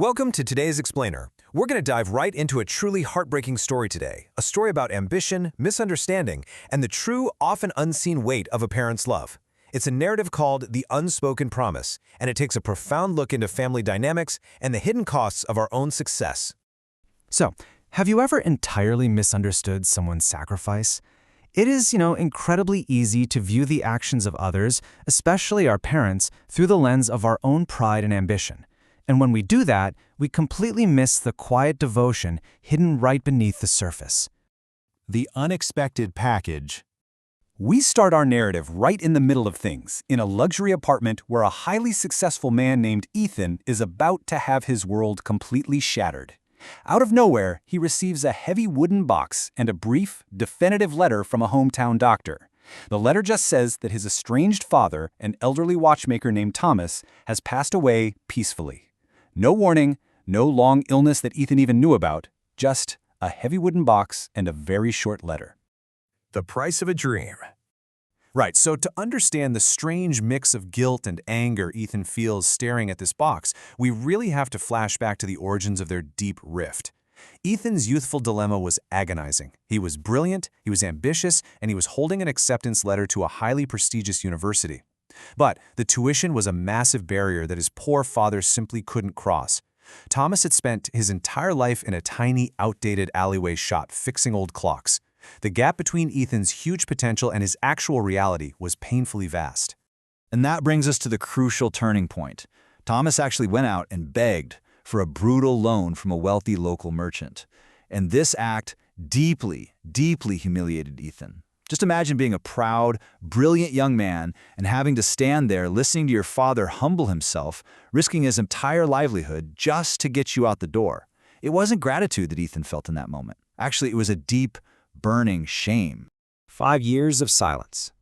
Welcome to today's Explainer. We're going to dive right into a truly heartbreaking story today, a story about ambition, misunderstanding, and the true, often unseen weight of a parent's love. It's a narrative called The Unspoken Promise, and it takes a profound look into family dynamics and the hidden costs of our own success. So, have you ever entirely misunderstood someone's sacrifice? It is, incredibly easy to view the actions of others, especially our parents, through the lens of our own pride and ambition. And when we do that, we completely miss the quiet devotion hidden right beneath the surface. The unexpected package. We start our narrative right in the middle of things, in a luxury apartment where a highly successful man named Ethan is about to have his world completely shattered. Out of nowhere, he receives a heavy wooden box and a brief, definitive letter from a hometown doctor. The letter just says that his estranged father, an elderly watchmaker named Thomas, has passed away peacefully. No warning, no long illness that Ethan even knew about, just a heavy wooden box and a very short letter. The price of a dream. Right, so to understand the strange mix of guilt and anger Ethan feels staring at this box, we really have to flash back to the origins of their deep rift. Ethan's youthful dilemma was agonizing. He was brilliant, he was ambitious, and he was holding an acceptance letter to a highly prestigious university. But the tuition was a massive barrier that his poor father simply couldn't cross. Thomas had spent his entire life in a tiny, outdated alleyway shop fixing old clocks. The gap between Ethan's huge potential and his actual reality was painfully vast. And that brings us to the crucial turning point. Thomas actually went out and begged for a brutal loan from a wealthy local merchant. And this act deeply, deeply humiliated Ethan. Just imagine being a proud, brilliant young man and having to stand there listening to your father humble himself, risking his entire livelihood just to get you out the door. It wasn't gratitude that Ethan felt in that moment. Actually, it was a deep, burning shame. 5 years of silence.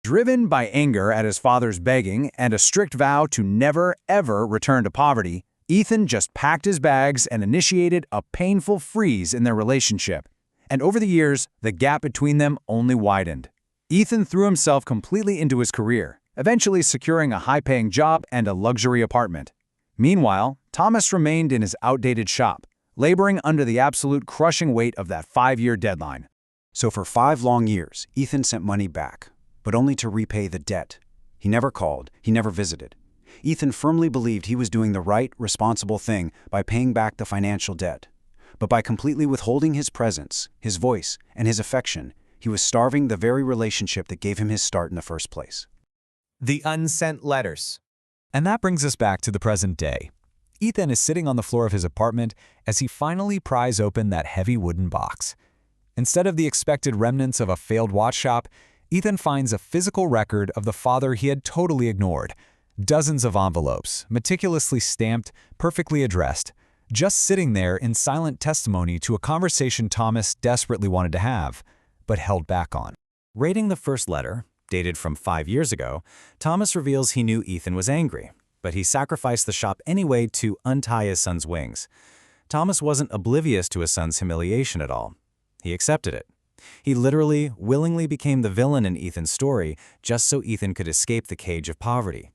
Driven by anger at his father's begging and a strict vow to never, ever return to poverty, Ethan just packed his bags and initiated a painful freeze in their relationship. And over the years, the gap between them only widened. Ethan threw himself completely into his career, eventually securing a high-paying job and a luxury apartment. Meanwhile, Thomas remained in his outdated shop, laboring under the absolute crushing weight of that 5-year deadline. So for 5 long years, Ethan sent money back, but only to repay the debt. He never called, he never visited. Ethan firmly believed he was doing the right, responsible thing by paying back the financial debt. But by completely withholding his presence, his voice, and his affection, he was starving the very relationship that gave him his start in the first place. The unsent letters. And that brings us back to the present day. Ethan is sitting on the floor of his apartment as he finally pries open that heavy wooden box. Instead of the expected remnants of a failed watch shop, Ethan finds a physical record of the father he had totally ignored. Dozens of envelopes, meticulously stamped, perfectly addressed, just sitting there in silent testimony to a conversation Thomas desperately wanted to have, but held back on. Reading the first letter, dated from 5 years ago, Thomas reveals he knew Ethan was angry, but he sacrificed the shop anyway to untie his son's wings. Thomas wasn't oblivious to his son's humiliation at all. He accepted it. He literally, willingly became the villain in Ethan's story just so Ethan could escape the cage of poverty.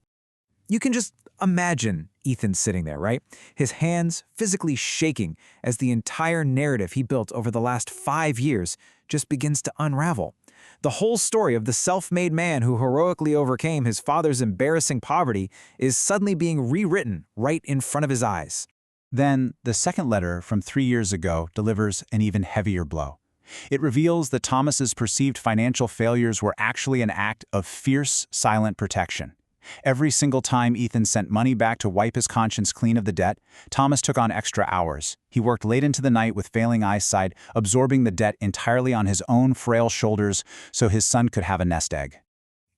You can just imagine Ethan sitting there, right? His hands physically shaking as the entire narrative he built over the last 5 years just begins to unravel. The whole story of the self-made man who heroically overcame his father's embarrassing poverty is suddenly being rewritten right in front of his eyes. Then, the second letter from 3 years ago delivers an even heavier blow. It reveals that Thomas's perceived financial failures were actually an act of fierce, silent protection. Every single time Ethan sent money back to wipe his conscience clean of the debt, Thomas took on extra hours. He worked late into the night with failing eyesight, absorbing the debt entirely on his own frail shoulders so his son could have a nest egg.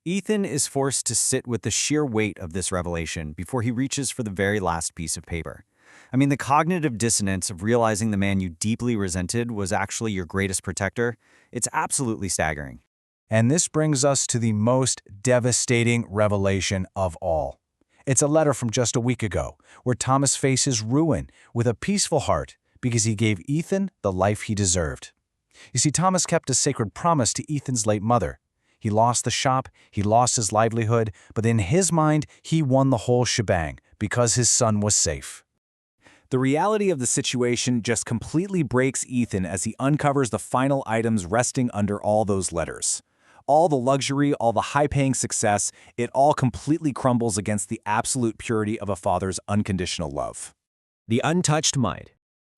Ethan is forced to sit with the sheer weight of this revelation before he reaches for the very last piece of paper. The cognitive dissonance of realizing the man you deeply resented was actually your greatest protector, it's absolutely staggering. And this brings us to the most devastating revelation of all. It's a letter from just a week ago, where Thomas faces ruin with a peaceful heart because he gave Ethan the life he deserved. You see, Thomas kept a sacred promise to Ethan's late mother. He lost the shop, he lost his livelihood, but in his mind, he won the whole shebang because his son was safe. The reality of the situation just completely breaks Ethan as he uncovers the final items resting under all those letters. All the luxury, all the high-paying success, it all completely crumbles against the absolute purity of a father's unconditional love. The untouched mind.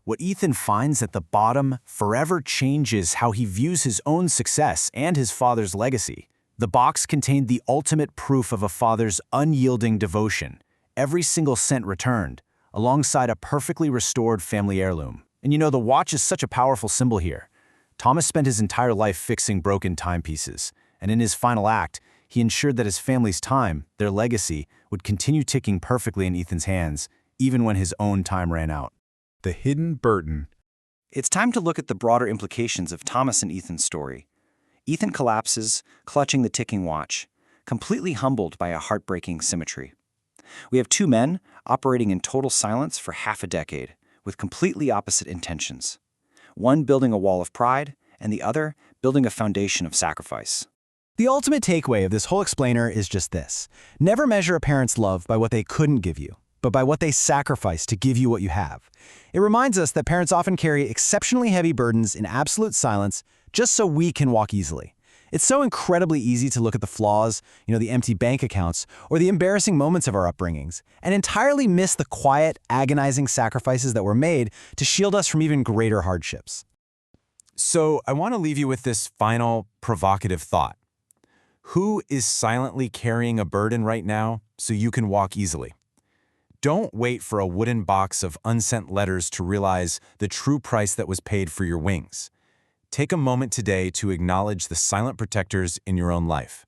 What Ethan finds at the bottom forever changes how he views his own success and his father's legacy. The box contained the ultimate proof of a father's unyielding devotion, every single cent returned, alongside a perfectly restored family heirloom. And the watch is such a powerful symbol here. Thomas spent his entire life fixing broken timepieces, and in his final act, he ensured that his family's time, their legacy, would continue ticking perfectly in Ethan's hands, even when his own time ran out. The hidden burden. It's time to look at the broader implications of Thomas and Ethan's story. Ethan collapses, clutching the ticking watch, completely humbled by a heartbreaking symmetry. We have two men operating in total silence for half a decade, with completely opposite intentions. One building a wall of pride, and the other building a foundation of sacrifice. The ultimate takeaway of this whole explainer is just this. Never measure a parent's love by what they couldn't give you, but by what they sacrificed to give you what you have. It reminds us that parents often carry exceptionally heavy burdens in absolute silence just so we can walk easily. It's so incredibly easy to look at the flaws, the empty bank accounts, or the embarrassing moments of our upbringings, and entirely miss the quiet, agonizing sacrifices that were made to shield us from even greater hardships. So I want to leave you with this final provocative thought. Who is silently carrying a burden right now so you can walk easily? Don't wait for a wooden box of unsent letters to realize the true price that was paid for your wings. Take a moment today to acknowledge the silent protectors in your own life.